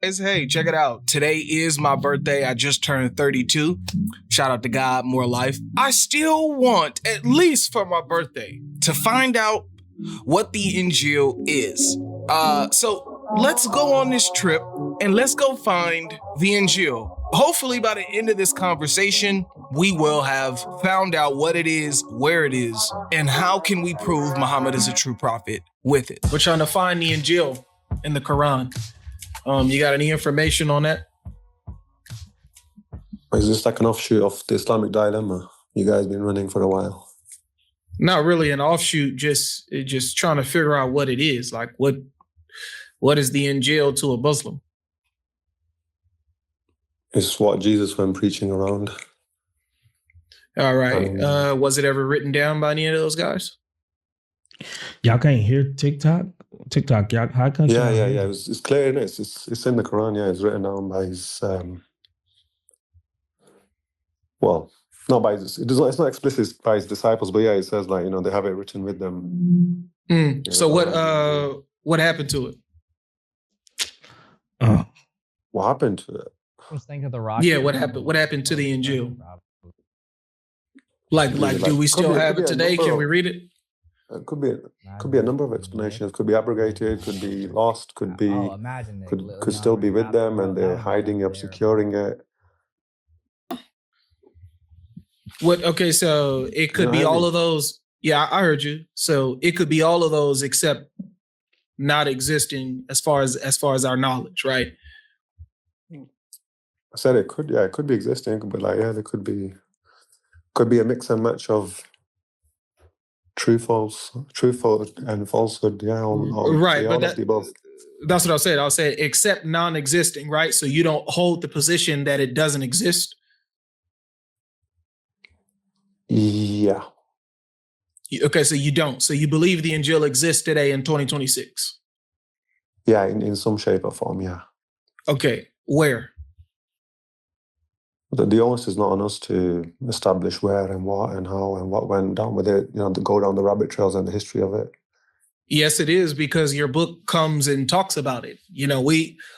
guys, hey, check it out. Today is my birthday. I just turned 32. Shout out to God, more life. I still want, at least for my birthday, to find out what the Injil is. So let's go on this trip and let's go find the Injil. Hopefully by the end of this conversation, we will have found out what it is, where it is, and how can we prove Muhammad is a true prophet with it. We're trying to find the Injil in the Quran. You got any information on that? Is this like an offshoot of the Islamic dilemma you guys been running for a while? Not really an offshoot, just trying to figure out what it is. Like what is the Injil to a Muslim? It's what Jesus went preaching around. All right. Was it ever written down by any of those guys? Y'all can't hear TikTok? TikTok, y'all, how can yeah. It's clear, isn't it? It's in the Quran, yeah. It's written down by his, well, not by his, it's not explicit by his disciples, but yeah, it says like, they have it written with them. So what happened to it? What happened to it? Yeah, what happened to the Injil? Like, do we still have it today? Can we read it? It could be a number of explanations. Could be abrogated, could be lost, could still be with them and they're hiding it, securing it. Okay, so it could be all of those. Yeah, I heard you. So it could be all of those except not existing as far as our knowledge, right? I said it could be existing, but like, yeah, there could be a mix and match of true and falsehood. Yeah, right. But above. That's what I said. I'll say except non-existing, right? So you don't hold the position that it doesn't exist. Yeah. Okay, so you don't. So you believe the Injil exists today in 2026? Yeah, in some shape or form, yeah. Okay, where? The onus is not on us to establish where and what and how and what went down with it, to go down the rabbit trails and the history of it. Yes, it is, because your book comes and talks about it.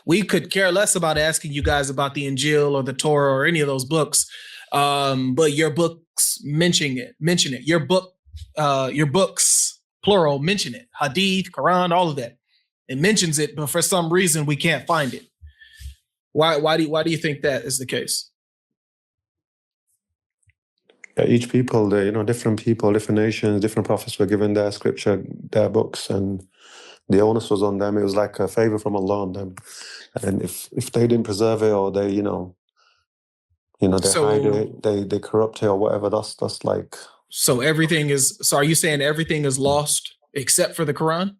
We could care less about asking you guys about the Injil or the Torah or any of those books, but your books mention it. Your books, plural, mention it. Hadith, Quran, all of that. It mentions it, but for some reason we can't find it. Why do you think that is the case? Yeah, each people, different people, different nations, different prophets were given their scripture, their books, and the onus was on them. It was like a favor from Allah on them. And if they didn't preserve it, or they, they hide it, they corrupt it or whatever, that's like. So are you saying everything is lost except for the Quran?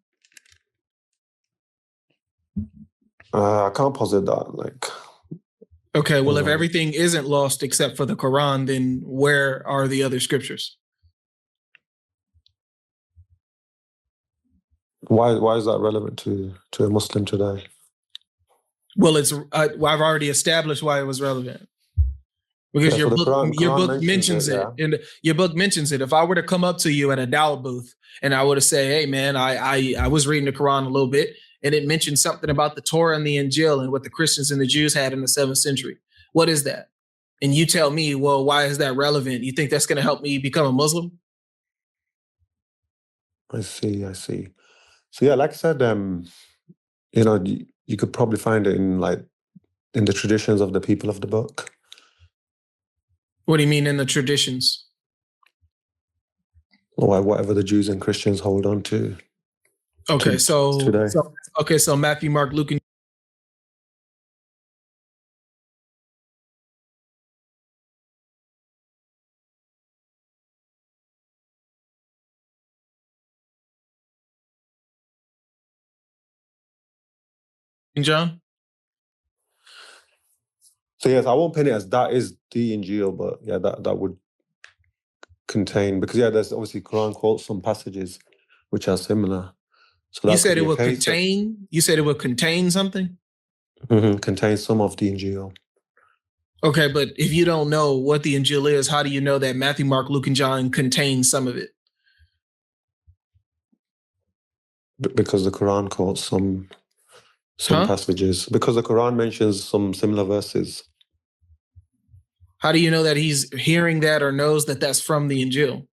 I can't posit that, Okay, well, if everything isn't lost except for the Quran, then where are the other scriptures? Why is that relevant to a Muslim today? Well, I've already established why it was relevant. Because your book mentions it. And your book mentions it. If I were to come up to you at a dawah booth and I were to say, hey, man, I was reading the Quran a little bit, and it mentioned something about the Torah and the Injil and what the Christians and the Jews had in the 7th century. What is that? And you tell me, well, why is that relevant? You think that's going to help me become a Muslim? I see. So yeah, like I said, you could probably find it in the traditions of the people of the book. What do you mean in the traditions? Or whatever the Jews and Christians hold on to. Okay, today. So Matthew, Mark, Luke, and John? So yes, I won't pin it as that is the Injil, but yeah, that would contain, because yeah, there's obviously Quran quotes some passages which are similar. So you said it would contain. You said it would contain something. Contain some of the Injil. Okay, but if you don't know what the Injil is, how do you know that Matthew, Mark, Luke, and John contain some of it? Because the Quran quotes some some passages, because the Quran mentions some similar verses. How do you know that he's hearing that or knows that that's from the Injil?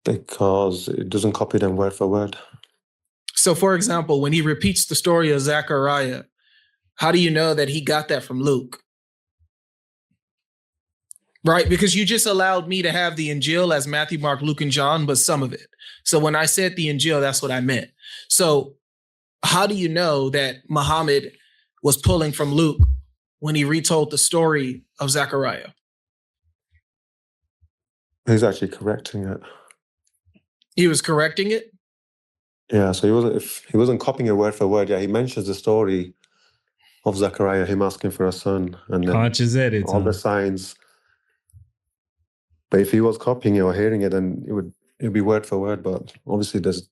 Because it doesn't copy them word for word. So, for example, when he repeats the story of Zechariah, how do you know that he got that from Luke? Right? Because you just allowed me to have the Injil as Matthew, Mark, Luke, and John, but some of it. So when I said the Injil, that's what I meant. So how do you know that Muhammad was pulling from Luke when he retold the story of Zechariah? He's actually correcting it. He was correcting it? Yeah, so he wasn't copying it word for word. Yeah, he mentions the story of Zechariah, him asking for a son, and then conscious edit, all the signs. But if he was copying it or hearing it, then it'd be word for word. But obviously, there's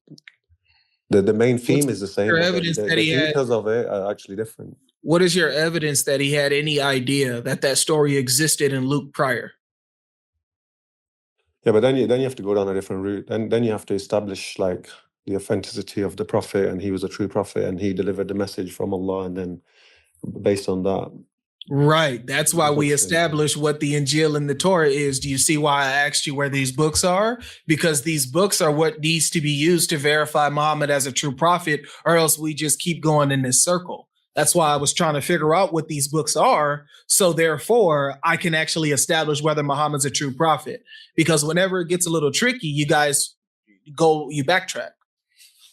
the main theme is the same. Your But evidence the that he had, details of it are actually different. what is your evidence that he had any idea that that story existed in Luke prior? Yeah, but then you have to go down a different route. Then you have to establish like the authenticity of the prophet, and he was a true prophet, and he delivered the message from Allah, and then based on that. Right. That's why we establish what the Injil and the Torah is. Do you see why I asked you where these books are? Because these books are what needs to be used to verify Muhammad as a true prophet, or else we just keep going in this circle. That's why I was trying to figure out what these books are. So therefore, I can actually establish whether Muhammad's a true prophet. Because whenever it gets a little tricky, you guys you backtrack.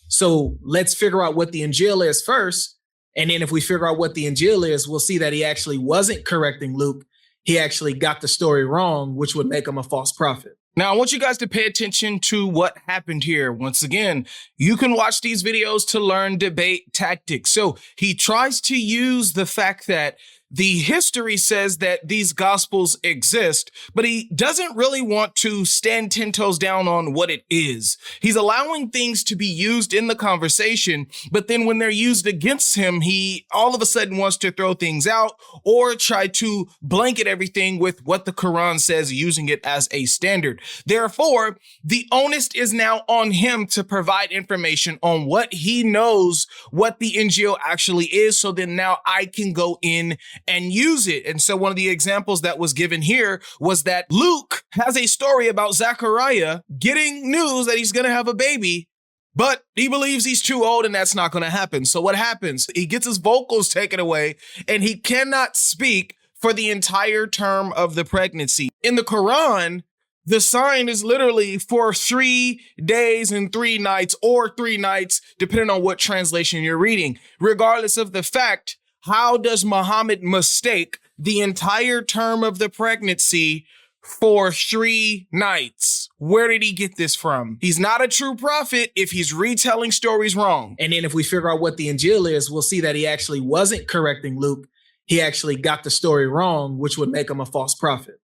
So let's figure out what the Injil is first. And then if we figure out what the Injil is, we'll see that he actually wasn't correcting Luke. He actually got the story wrong, which would make him a false prophet. Now, I want you guys to pay attention to what happened here. Once again, you can watch these videos to learn debate tactics. So he tries to use the fact that the history says that these gospels exist, but he doesn't really want to stand 10 toes down on what it is. He's allowing things to be used in the conversation, but then when they're used against him, he all of a sudden wants to throw things out or try to blanket everything with what the Quran says, using it as a standard. Therefore, the onus is now on him to provide information on what he knows, what the Injil actually is, so then now I can go in and use it. And so one of the examples that was given here was that Luke has a story about Zechariah getting news that he's going to have a baby, but he believes he's too old and that's not going to happen. So what happens? He gets his vocals taken away and he cannot speak for the entire term of the pregnancy. In the Quran, the sign is literally for 3 days and 3 nights, or 3 nights, depending on what translation you're reading. Regardless of the fact, how does Muhammad mistake the entire term of the pregnancy for 3 nights? Where did he get this from? He's not a true prophet if he's retelling stories wrong. And then if we figure out what the Injil is, we'll see that he actually wasn't correcting Luke. He actually got the story wrong, which would make him a false prophet.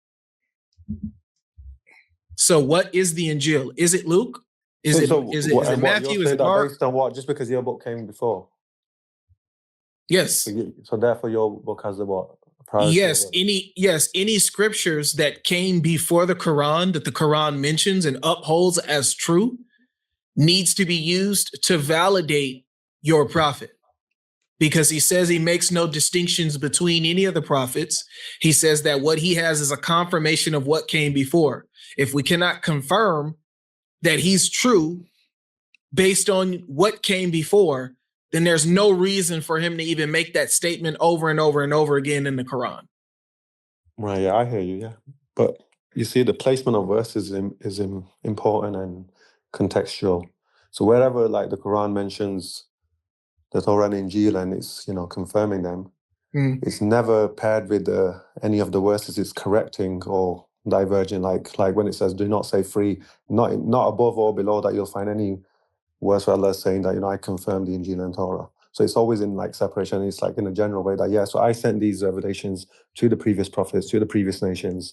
So what is the Injil? Is it Luke? Is it Matthew? Is it Mark? Based on what? Just because your book came before? Yes. So therefore your book has the what? Yes, any scriptures that came before the Quran that the Quran mentions and upholds as true needs to be used to validate your prophet. Because he says he makes no distinctions between any of the prophets. He says that what he has is a confirmation of what came before. If we cannot confirm that he's true based on what came before, then there's no reason for him to even make that statement over and over and over again in the Quran. Right, yeah, I hear you, yeah. But you see, the placement of verses is important and contextual. So wherever like the Quran mentions the Torah and Injil and it's, confirming them, it's never paired with any of the verses it's correcting or diverging. Like when it says, do not say free, not above or below that you'll find any verse where Allah is saying that, I confirm the Injil and Torah. So it's always in like separation. It's like in a general way that, so I sent these revelations to the previous prophets, to the previous nations.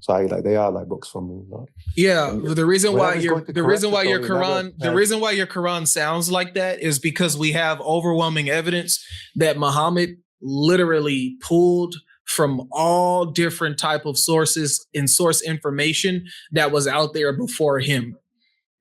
So they are like books from me. Right? Yeah, the reason why your Quran sounds like that is because we have overwhelming evidence that Muhammad literally pulled from all different type of sources and source information that was out there before him.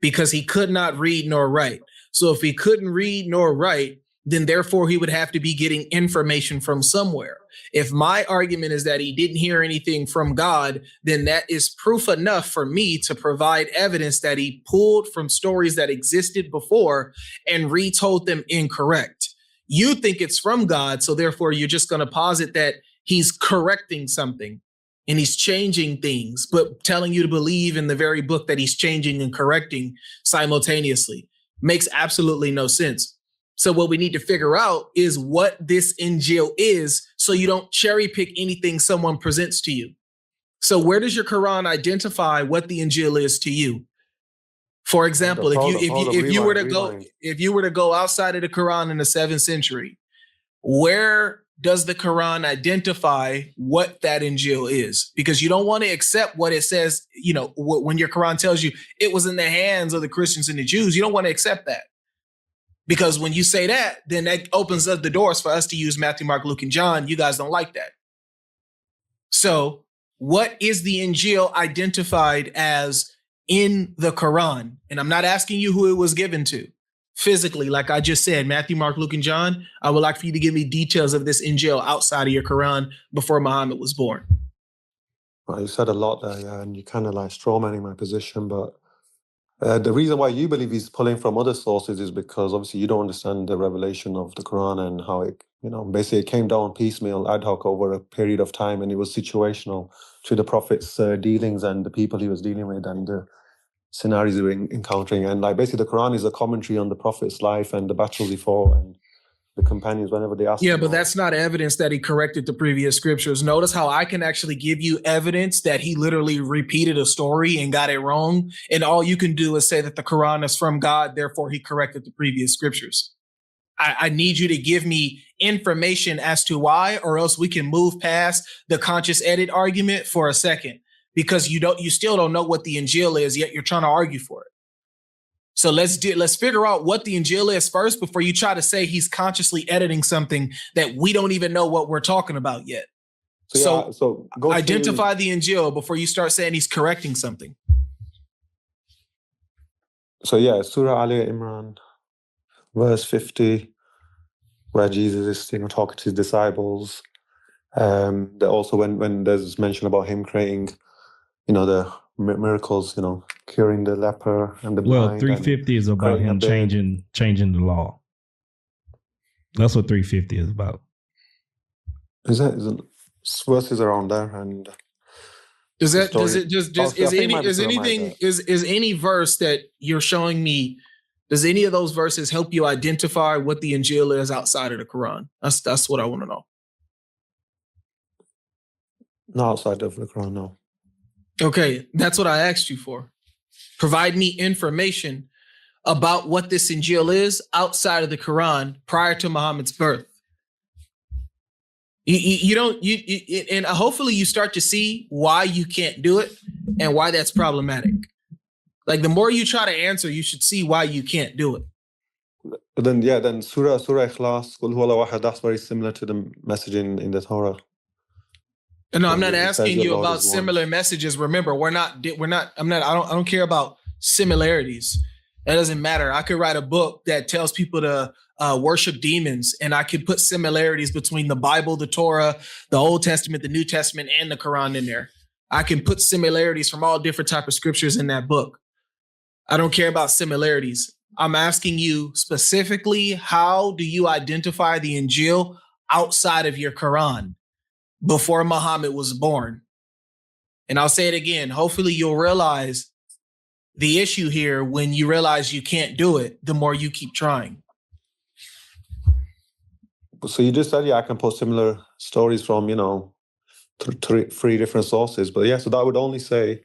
because he could not read nor write. So if he couldn't read nor write, then therefore he would have to be getting information from somewhere. If my argument is that he didn't hear anything from God, then that is proof enough for me to provide evidence that he pulled from stories that existed before and retold them incorrect. You think it's from God, so therefore you're just going to posit that he's correcting something and he's changing things, but telling you to believe in the very book that he's changing and correcting simultaneously makes absolutely no sense. So what we need to figure out is what this Injil is, so you don't cherry pick anything someone presents to you. So where does your Quran identify what the Injil is to you? For example, if you were to go outside of the Quran in the 7th century, where does the Quran identify what that Injil is? Because you don't want to accept what it says, you know, when your Quran tells you it was in the hands of the Christians and the Jews, you don't want to accept that. Because when you say that, then that opens up the doors for us to use Matthew, Mark, Luke, and John. You guys don't like that. So what is the Injil identified as in the Quran? And I'm not asking you who it was given to physically, like I just said, Matthew, Mark, Luke, and John. I would like for you to give me details of this Injil outside of your Quran before Muhammad was born. Well, you said a lot there, yeah, and you kind of like strawmanning my position, but the reason why you believe he's pulling from other sources is because obviously you don't understand the revelation of the Quran and how it, you know, basically it came down piecemeal, ad hoc over a period of time, and it was situational to the Prophet's dealings and the people he was dealing with and the scenarios he was encountering. And like basically the Quran is a commentary on the Prophet's life and the battles he fought and the companions whenever they asked him. Yeah, but that's not evidence that he corrected the previous scriptures. Notice how I can actually give you evidence that he literally repeated a story and got it wrong. And all you can do is say that the Quran is from God, therefore he corrected the previous scriptures. I need you to give me information as to why, or else we can move past the conscious edit argument for a second, because you still don't know what the Injil is, yet you're trying to argue for it. So let's figure out what the Injil is first before you try to say he's consciously editing something that we don't even know what we're talking about yet. So identify the Injil before you start saying he's correcting something. So yeah, Surah Ali Imran, verse 50, where Jesus is, you know, talking to his disciples. Also when there's mention about him creating, you know, the miracles, you know, curing the leper and the blind. 350 is about him changing the law. That's what 350 is about. Is verses around there? And is any verse that you're showing me, does any of those verses help you identify what the Injil is outside of the Quran? That's what I want to know. Not outside of the Quran, no. Okay, that's what I asked you for. Provide me information about what this Injil is outside of the Quran prior to Muhammad's birth. And hopefully you start to see why you can't do it and why that's problematic. Like the more you try to answer, you should see why you can't do it. Then Surah Ikhlas, Qul Huwallahu Ahad, that's very similar to the message in the Torah. No, I'm not asking you about similar messages. Remember, I don't care about similarities. That doesn't matter. I could write a book that tells people to worship demons, and I could put similarities between the Bible, the Torah, the Old Testament, the New Testament, and the Quran in there. I can put similarities from all different types of scriptures in that book. I don't care about similarities. I'm asking you specifically, how do you identify the Injil outside of your Quran before Muhammad was born? And I'll say it again. Hopefully you'll realize the issue here when you realize you can't do it, the more you keep trying. So you just said, yeah, I can put similar stories from, you know, three different sources. But yeah, so that would only say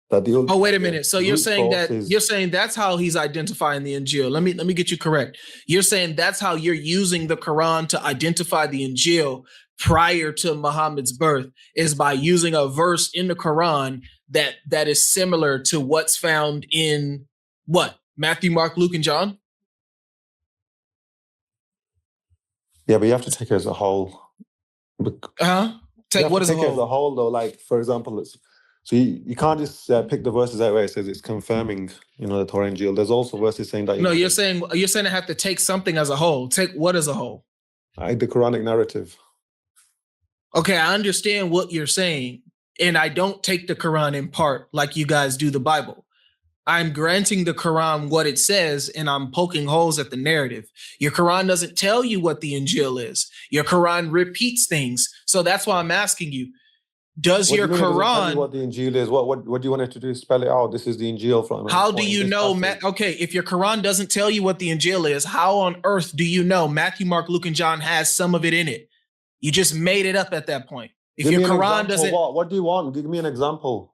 that the... Oh, wait a minute. So you're saying that's how he's identifying the Injil. Let me get you correct. You're saying that's how you're using the Quran to identify the Injil prior to Muhammad's birth, is by using a verse in the Quran that is similar to what's found in what? Matthew, Mark, Luke, and John? Yeah, but you have to take it as a whole. Take what as a whole? As a whole, though. Like, for example, So you can't just pick the verses out where it says it's confirming, the Torah and Injil. There's also verses saying that. No, you're saying I have to take something as a whole. Take what as a whole? The Quranic narrative. Okay, I understand what you're saying, and I don't take the Quran in part like you guys do the Bible. I'm granting the Quran what it says, and I'm poking holes at the narrative. Your Quran doesn't tell you what the Injil is. Your Quran repeats things. So that's why I'm asking you. Does your Quran, what the Injil is? What do you want it to do? Spell it out. This is the Injil from. How do you know? Okay, if your Quran doesn't tell you what the Injil is, how on earth do you know Matthew, Mark, Luke, and John has some of it in it? You just made it up at that point. If your Quran doesn't, what do you want? Give me an example.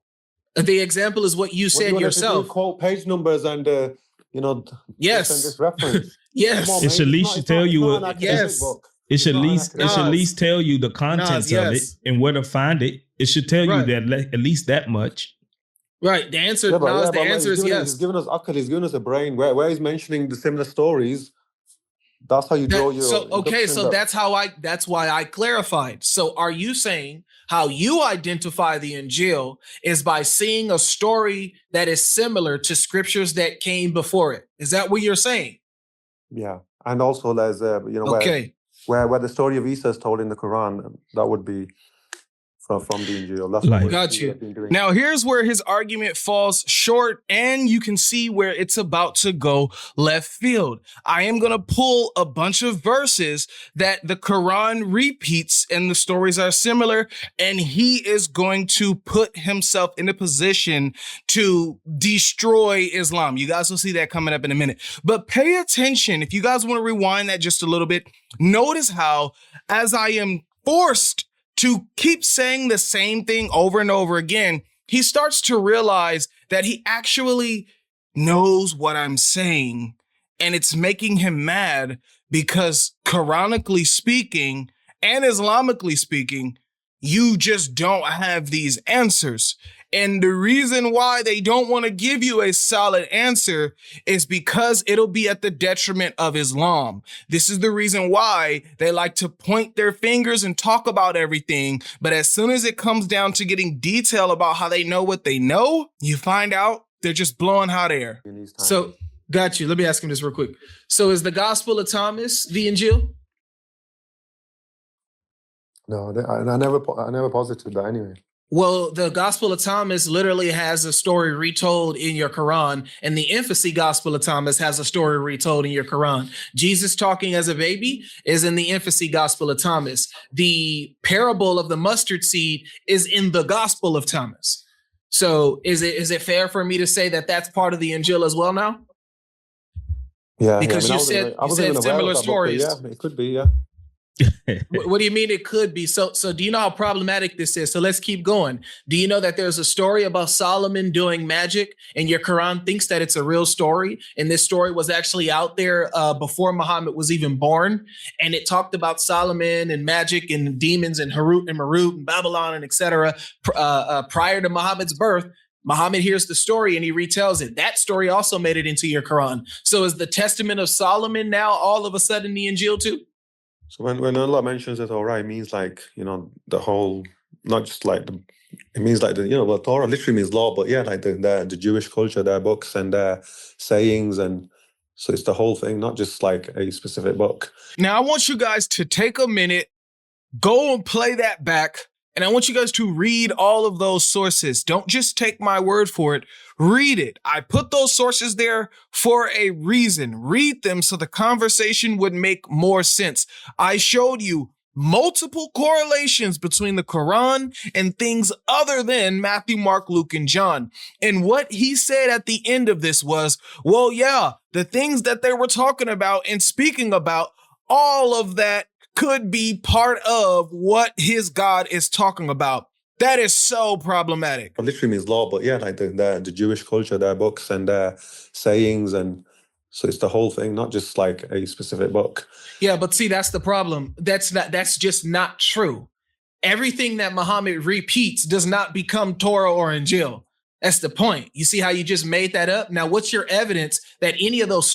The example is what you said yourself. Quote page numbers and yes, this reference. Yes, it should at least tell you what. Yes. It should at least tell you the contents of it and where to find it. It should tell you that at least that much. Right. The answer, the answer is yes. He's giving us akal. He's giving us a brain. Where he's mentioning the similar stories. That's how you draw your. So that's why I clarified. So are you saying how you identify the Injil is by seeing a story that is similar to scriptures that came before it? Is that what you're saying? Yeah, and also there's where the story of Isa is told in the Quran, that would be from the Injil. That's got you. Now, here's where his argument falls short, and you can see where it's about to go left field. I am going to pull a bunch of verses that the Quran repeats, and the stories are similar, and he is going to put himself in a position to destroy Islam. You guys will see that coming up in a minute. But pay attention. If you guys want to rewind that just a little bit, notice how, as I am forced to keep saying the same thing over and over again, he starts to realize that he actually knows what I'm saying, and it's making him mad because Quranically speaking and Islamically speaking, you just don't have these answers. And the reason why they don't want to give you a solid answer is because it'll be at the detriment of Islam. This is the reason why they like to point their fingers and talk about everything. But as soon as it comes down to getting detail about how they know what they know, you find out they're just blowing hot air. So, got you. Let me ask him this real quick. So is the Gospel of Thomas the Injil? No, I never posited that anyway. Well, the Gospel of Thomas literally has a story retold in your Quran, and the Infancy Gospel of Thomas has a story retold in your Quran. Jesus talking as a baby is in the Infancy Gospel of Thomas. The parable of the mustard seed is in the Gospel of Thomas. So is it fair for me to say that that's part of the Injil as well now? Yeah, because you said similar stories. Yeah, it could be, yeah. What do you mean it could be? So do you know how problematic this is? So let's keep going. Do you know that there's a story about Solomon doing magic, and your Quran thinks that it's a real story, and this story was actually out there before Muhammad was even born, and it talked about Solomon and magic and demons and Harut and Marut and Babylon and etc. Prior to Muhammad's birth. Muhammad hears the story and he retells it. That story also made it into your Quran. So is the Testament of Solomon now all of a sudden the Injil too? So when Allah mentions the Torah, it means like, the whole, not just like it means like well, Torah literally means law, but yeah, like the Jewish culture, their books and their sayings, and so it's the whole thing, not just like a specific book. Now I want you guys to take a minute, go and play that back, and I want you guys to read all of those sources. Don't just take my word for it. Read it. I put those sources there for a reason. Read them so the conversation would make more sense. I showed you multiple correlations between the Quran and things other than Matthew, Mark, Luke, and John. And what he said at the end of this was, well, yeah, the things that they were talking about and speaking about, all of that could be part of what his God is talking about. That is so problematic. It literally means law, but yeah, like the Jewish culture, their books and their sayings, and so it's the whole thing, not just like a specific book. Yeah, but see, that's the problem. That's just not true. Everything that Muhammad repeats does not become Torah or Injil. That's the point. You see how you just made that up? Now, what's your evidence that any of those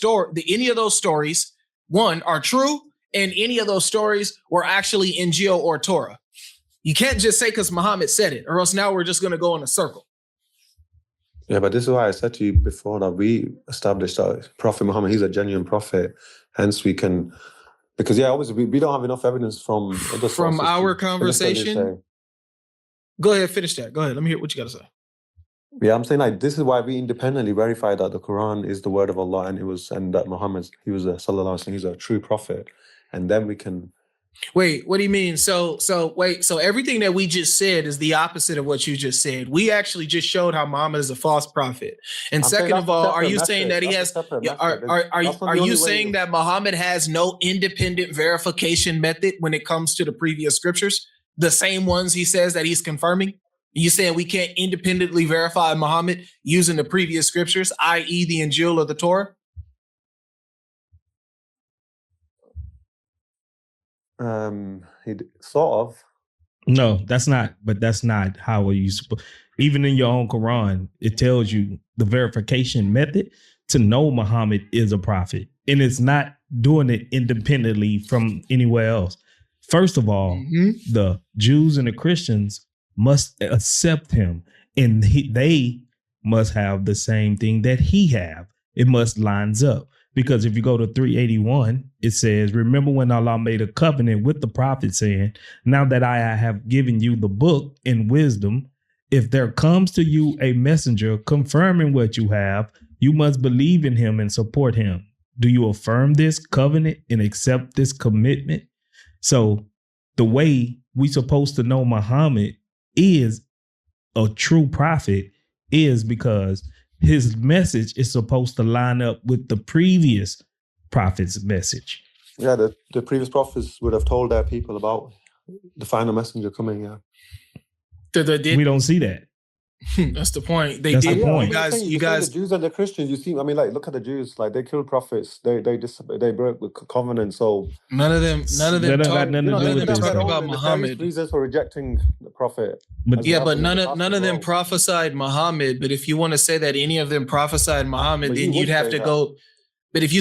stories, one, are true, and any of those stories were actually Injil or Torah? You can't just say because Muhammad said it, or else now we're just going to go in a circle. Yeah, but this is why I said to you before that we established that Prophet Muhammad, he's a genuine prophet. Hence we can, because obviously we don't have enough evidence from our conversation. Go ahead, finish that. Go ahead. Let me hear what you got to say. Yeah, I'm saying like this is why we independently verify that the Quran is the word of Allah and that Muhammad, he was a sallallahu alaihi wasallam, he's a true prophet. And then we can. Wait, what do you mean? So everything that we just said is the opposite of what you just said. We actually just showed how Muhammad is a false prophet. And second of all, are you saying that he has? Are you saying that Muhammad has no independent verification method when it comes to the previous scriptures? The same ones he says that he's confirming? You saying we can't independently verify Muhammad using the previous scriptures, i.e. the Injil or the Torah? He sort of. No, that's not how you even in your own Quran, it tells you the verification method to know Muhammad is a prophet. And it's not doing it independently from anywhere else. First of all, the Jews and the Christians must accept him, and they must have the same thing that he have. It must lines up. Because if you go to 381, it says, remember when Allah made a covenant with the prophet saying, now that I have given you the book and wisdom, if there comes to you a messenger confirming what you have, you must believe in him and support him. Do you affirm this covenant and accept this commitment? So the way we supposed to know Muhammad is a true prophet is because his message is supposed to line up with the previous prophet's message. Yeah, the previous prophets would have told their people about the final messenger coming. Yeah, we don't see that. That's the point. They That's did. The point. You guys, the Jews and the Christians. You see, I mean, like, look at the Jews. Like, they killed prophets. They broke the covenant. So none of them got nothing to do with this. Talk about Muhammad. Reasons for rejecting the prophet. But none of them prophesied Muhammad. But if you want to say that any of them prophesied Muhammad, then you'd have to go. But if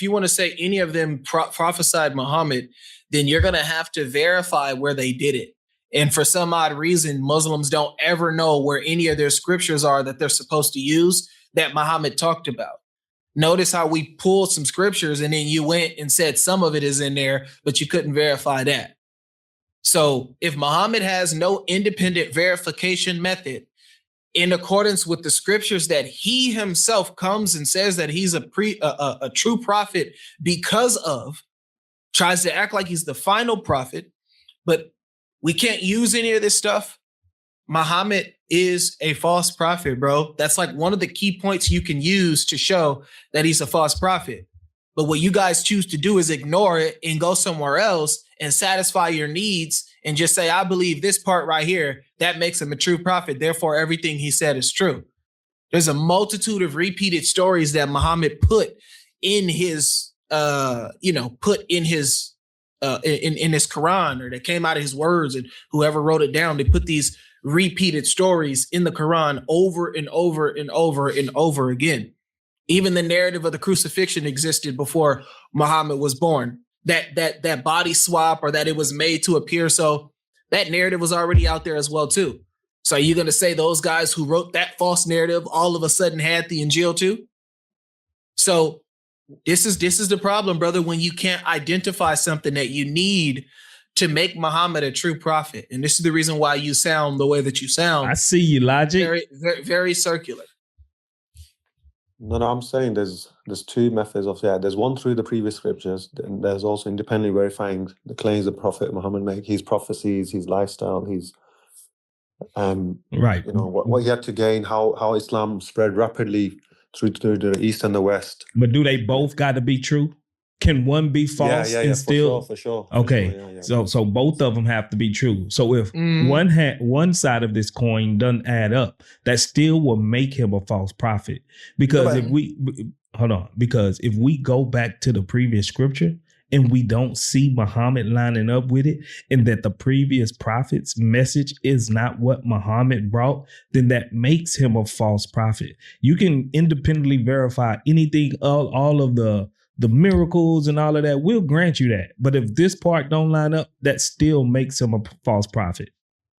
you want to say any of them prophesied Muhammad, then you're going to have to verify where they did it. And for some odd reason, Muslims don't ever know where any of their scriptures are that they're supposed to use that Muhammad talked about. Notice how we pulled some scriptures and then you went and said some of it is in there, but you couldn't verify that. So if Muhammad has no independent verification method in accordance with the scriptures that he himself comes and says that he's a true prophet because of, tries to act like he's the final prophet, but we can't use any of this stuff. Muhammad is a false prophet, bro. That's like one of the key points you can use to show that he's a false prophet. But what you guys choose to do is ignore it and go somewhere else and satisfy your needs and just say, I believe this part right here, that makes him a true prophet. Therefore, everything he said is true. There's a multitude of repeated stories that Muhammad put in his, in his Quran, or that came out of his words, and whoever wrote it down, they put these repeated stories in the Quran over and over and over and over again. Even the narrative of the crucifixion existed before Muhammad was born. That body swap, or that it was made to appear so, that narrative was already out there as well too. So are you going to say those guys who wrote that false narrative all of a sudden had the Injil too? So this is the problem, brother, when you can't identify something that you need to make Muhammad a true prophet. And this is the reason why you sound the way that you sound. I see you, logic. Very, very, very circular. No, I'm saying there's two methods of there's one through the previous scriptures, and there's also independently verifying the claims the Prophet Muhammad made, his prophecies, his lifestyle, his right. You know what he had to gain, how Islam spread rapidly through the East and the West. But do they both got to be true? Can one be false and still? For sure. Okay, so both of them have to be true. So if one side of this coin doesn't add up, that still will make him a false prophet. Because if we go back to the previous scripture and we don't see Muhammad lining up with it, and that the previous prophet's message is not what Muhammad brought, then that makes him a false prophet. You can independently verify anything, all of the miracles and all of that. We'll grant you that. But if this part don't line up, that still makes him a false prophet.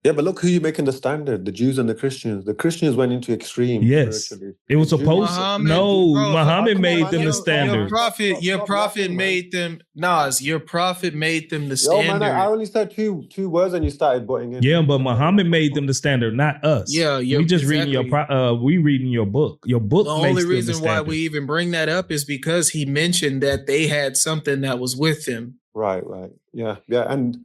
Yeah, but look who you're making the standard: the Jews and the Christians. The Christians went into extreme Yes, spiritually. it was The Jews- supposed. Muhammad, No, bro, Muhammad come on, made man, them the your standard. prophet- your Stop prophet yapping, man. made them, Nas, your prophet made them the Yo, man, standard. I only said two words and you started butting in. Yeah, but Muhammad made them the standard, not us. Yeah, we just reading your we reading your book. Your book. The makes only them the reason why standard. we even bring that up is because he mentioned that they had something that was with him. Right. Yeah. And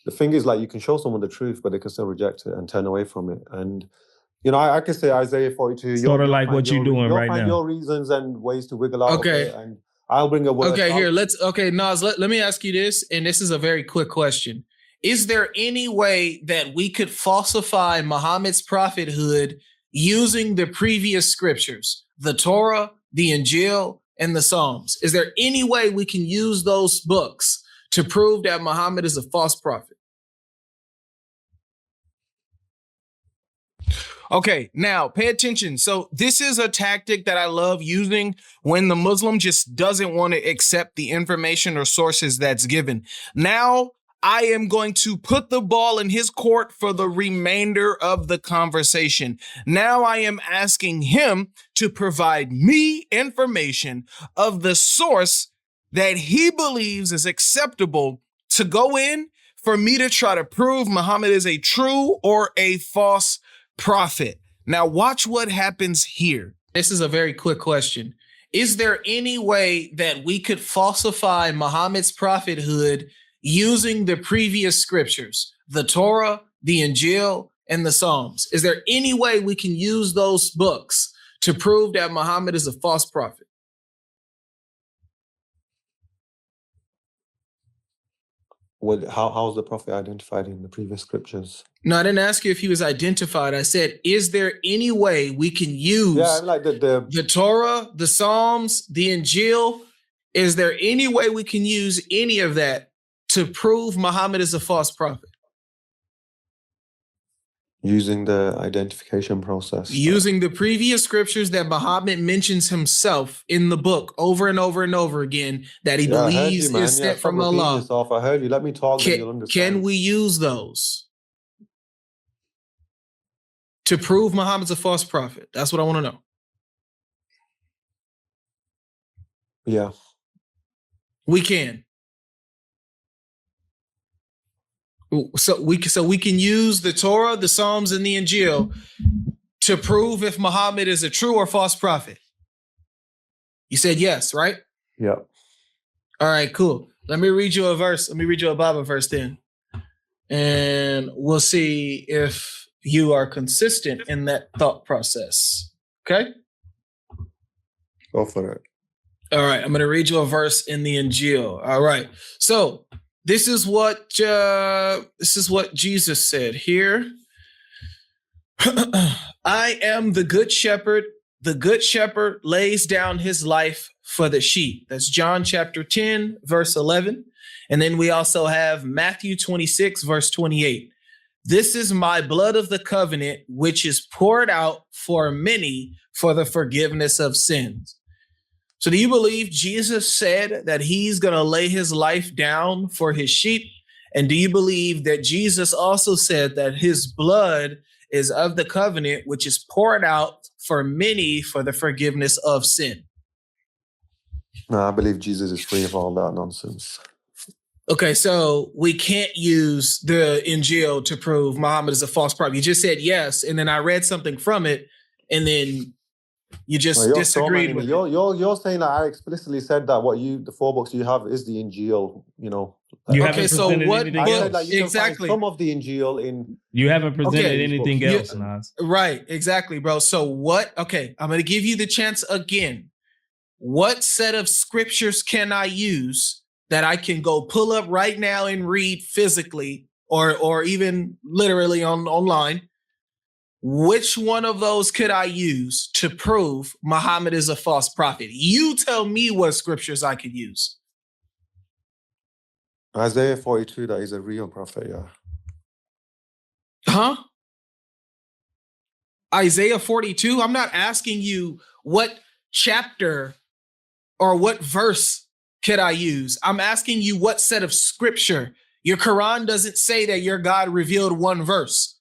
the thing is, like, you can show someone the truth, but they can still reject it and turn away from it. And, you know, I can say Isaiah 42. Sort of like what you're doing right find now. your reasons and ways to wiggle out Okay. of it, and I'll bring a word. Okay, here, Nas, let me ask you this, and this is a very quick question. Is there any way that we could falsify Muhammad's prophethood using the previous scriptures, the Torah, the Injil, and the Psalms? Is there any way we can use those books to prove that Muhammad is a false prophet? Okay, now pay attention. So this is a tactic that I love using when the Muslim just doesn't want to accept the information or sources that's given. Now I am going to put the ball in his court for the remainder of the conversation. Now I am asking him to provide me information of the source that he believes is acceptable to go in for me to try to prove Muhammad is a true or a false prophet. Now watch what happens here. This is a very quick question. Is there any way that we could falsify Muhammad's prophethood using the previous scriptures, the Torah, the Injil, and the Psalms? Is there any way we can use those books to prove that Muhammad is a false prophet? How is the prophet identified in the previous scriptures? No, I didn't ask you if he was identified. I said, is there any way we can use like the Torah, the Psalms, the Injil? Is there any way we can use any of that to prove Muhammad is a false prophet? Using the identification process. Using the previous scriptures that Muhammad mentions himself in the book over and over and over again that he believes is sent from Allah. I heard you. Let me talk. Then you'll understand. Can we use those to prove Muhammad's a false prophet? That's what I want to know. Yeah. We can. So we can use the Torah, the Psalms, and the Injil to prove if Muhammad is a true or false prophet. You said yes, right? Yeah. All right, cool. Let me read you a verse. Let me read you a Bible verse then. And we'll see if you are consistent in that thought process. Okay? Go for it. All right, I'm going to read you a verse in the Injil. All right. So this is what Jesus said here. I am the good shepherd. The good shepherd lays down his life for the sheep. That's John chapter 10, verse 11. And then we also have Matthew 26, verse 28. This is my blood of the covenant, which is poured out for many for the forgiveness of sins. So do you believe Jesus said that he's going to lay his life down for his sheep? And do you believe that Jesus also said that his blood is of the covenant, which is poured out for many for the forgiveness of sin? No, I believe Jesus is free of all that nonsense. Okay, so we can't use the Injil to prove Muhammad is a false prophet. You just said yes, and then I read something from it, and then you just disagreed with it. You're saying that I explicitly said that the 4 books you have is the Injil, you know. You haven't presented anything I else. said that you Exactly. can find some of the Injil in. You haven't presented anything Yeah. else, Nas. Right, exactly, bro. So what? Okay, I'm going to give you the chance again. What set of scriptures can I use that I can go pull up right now and read physically or even literally online? Which one of those could I use to prove Muhammad is a false prophet? You tell me what scriptures I could use. Isaiah 42, that is a real prophet, yeah. Huh? Isaiah 42? I'm not asking you what chapter or what verse could I use. I'm asking you what set of scripture Your Quran doesn't say that your God revealed one verse.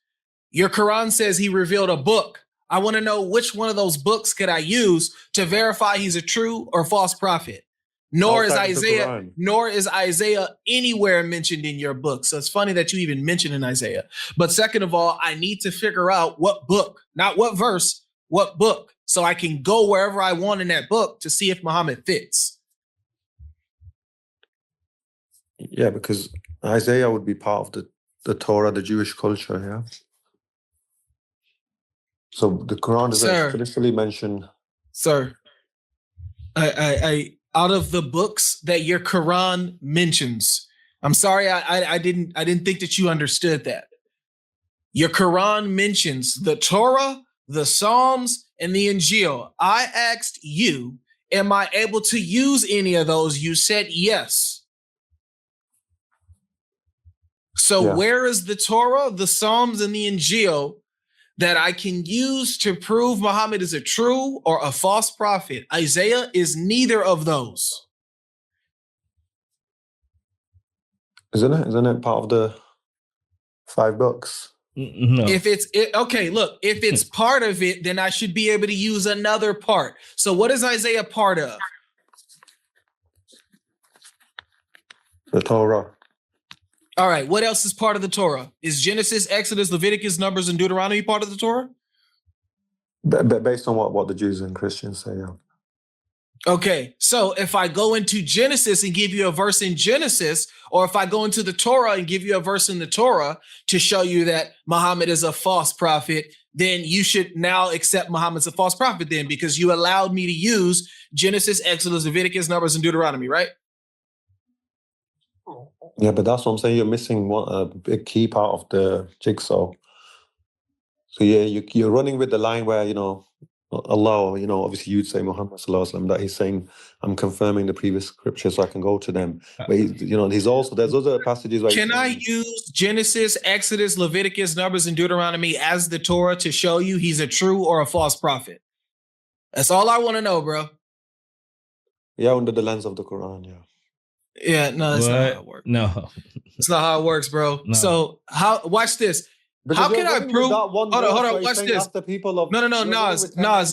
Your Quran says he revealed a book. I want to know which one of those books could I use to verify he's a true or false prophet. Nor is Isaiah anywhere mentioned in your book. So it's funny that you even mentioned in Isaiah. But second of all, I need to figure out what book, not what verse, what book, so I can go wherever I want in that book to see if Muhammad fits. Yeah, because Isaiah would be part of the Torah, the Jewish culture, yeah. So the Quran doesn't explicitly mention. Sir, I out of the books that your Quran mentions, I'm sorry, I didn't think that you understood that. Your Quran mentions the Torah, the Psalms, and the Injil. I asked you, am I able to use any of those? You said yes. So where is the Torah, the Psalms, and the Injil that I can use to prove Muhammad is a true or a false prophet? Isaiah is neither of those. Isn't it part of the 5 books? No. If it's part of it, then I should be able to use another part. So what is Isaiah part of? The Torah. All right, what else is part of the Torah? Is Genesis, Exodus, Leviticus, Numbers, and Deuteronomy part of the Torah? Based on what the Jews and Christians say, yeah. Okay, so if I go into Genesis and give you a verse in Genesis, or if I go into the Torah and give you a verse in the Torah to show you that Muhammad is a false prophet, then you should now accept Muhammad's a false prophet then, because you allowed me to use Genesis, Exodus, Leviticus, Numbers, and Deuteronomy, right? Yeah, but that's what I'm saying. You're missing a big key part of the jigsaw. So yeah, you're running with the line where, Allah, obviously you'd say Muhammad sallallahu alaihi wasallam, that he's saying, I'm confirming the previous scriptures so I can go to them. But he's also, there's other passages where can I use Genesis, Exodus, Leviticus, Numbers, and Deuteronomy as the Torah to show you he's a true or a false prophet? That's all I want to know, bro. Yeah, under the lens of the Quran, yeah. Yeah, no, that's not how it works. No. That's not how it works, bro. No. So watch this. Because how can I prove? Hold on, watch this. No,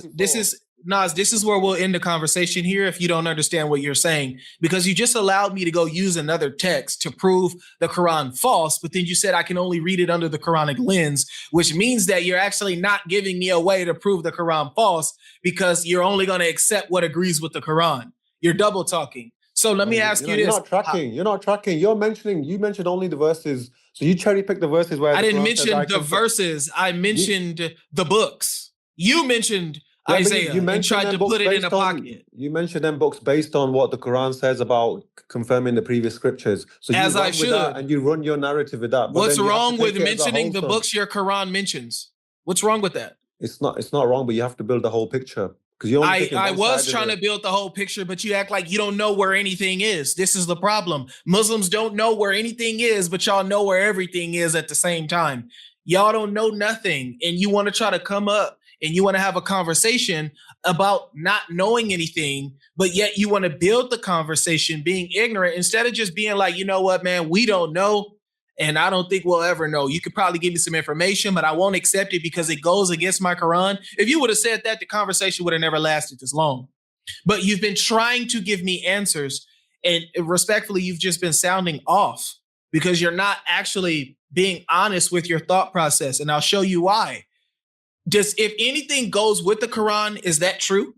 Nas, this is where we'll end the conversation here if you don't understand what you're saying, because you just allowed me to go use another text to prove the Quran false, but then you said I can only read it under the Quranic lens, which means that you're actually not giving me a way to prove the Quran false, because you're only going to accept what agrees with the Quran. You're double talking. So let me ask you this. You're not tracking. You mentioned only the verses. So you cherry pick the verses where I didn't mention the verses. I mentioned the books. You mentioned Isaiah and tried to put it in a pocket. You mentioned them books based on what the Quran says about confirming the previous scriptures. So as I should. And you run your narrative with that. What's wrong with mentioning the books your Quran mentions? What's wrong with that? It's not wrong, but you have to build the whole picture. I was trying to build the whole picture, but you act like you don't know where anything is. This is the problem. Muslims don't know where anything is, but y'all know where everything is at the same time. Y'all don't know nothing, and you want to try to come up and you want to have a conversation about not knowing anything, but yet you want to build the conversation being ignorant instead of just being like, you know what, man, we don't know. And I don't think we'll ever know. You could probably give me some information, but I won't accept it because it goes against my Quran. If you would have said that, the conversation would have never lasted this long. But you've been trying to give me answers, and respectfully, you've just been sounding off because you're not actually being honest with your thought process. And I'll show you why. If anything goes with the Quran, is that true?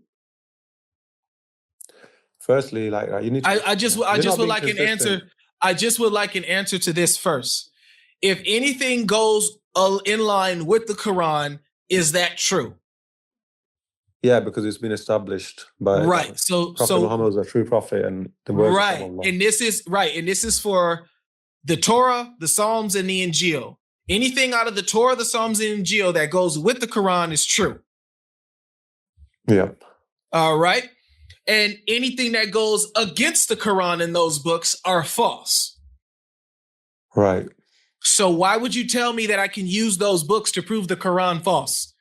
Firstly, you need to. I just would like an answer. I just would like an answer to this first. If anything goes in line with the Quran, is that true? Yeah, because it's been established by Prophet Muhammad was a true prophet, and the words of Allah. And this is for the Torah, the Psalms, and the Injil. Anything out of the Torah, the Psalms, and Injil that goes with the Quran is true. Yeah. All right. And anything that goes against the Quran in those books are false. Right. So why would you tell me that I can use those books to prove the Quran false?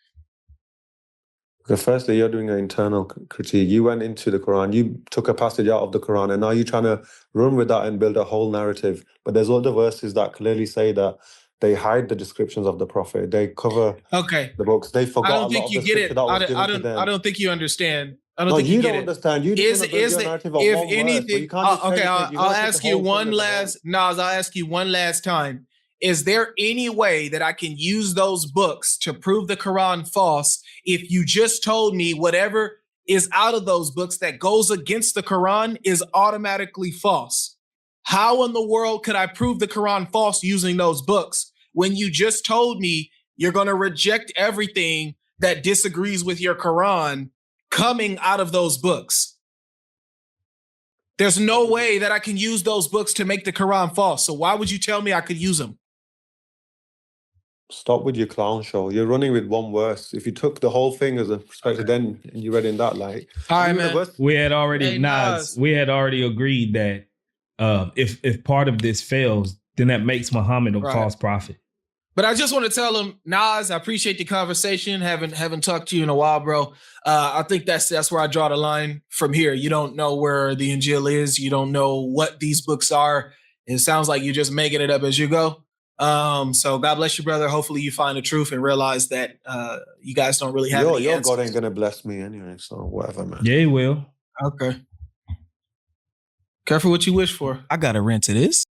Firstly, you're doing an internal critique. You went into the Quran, you took a passage out of the Quran, and now you're trying to run with that and build a whole narrative. But there's other verses that clearly say that they hide the descriptions of the Prophet. They cover Okay. the books. They forgot I a don't lot think of you the get scripture it. that was given to them. I don't think you understand. I don't No, think you you get don't it. understand. You just want to build your narrative of If one verse, but anything, you can't just okay, take it. I'll ask you one last, Nas, I'll ask you one last time. Is there any way that I can use those books to prove the Quran false if you just told me whatever is out of those books that goes against the Quran is automatically false? How in the world could I prove the Quran false using those books when you just told me you're going to reject everything that disagrees with your Quran coming out of those books? There's no way that I can use those books to make the Quran false. So why would you tell me I could use them? Stop with your clown show. You're running with one verse. If you took the whole thing as a perspective, then and you read in that light. All right, man. We had already we had already agreed that if part of this fails, then that makes Muhammad a false prophet. But I just want to tell him, Nas, I appreciate the conversation. Haven't talked to you in a while, bro. I think that's where I draw the line from here. You don't know where the Injil is. You don't know what these books are. It sounds like you're just making it up as you go. So God bless you, brother. Hopefully you find the truth and realize that you guys don't really have any your answers. God ain't gonna bless me anyway, so whatever, man. Yeah, he will. Okay. Careful what you wish for. I got to rent to this.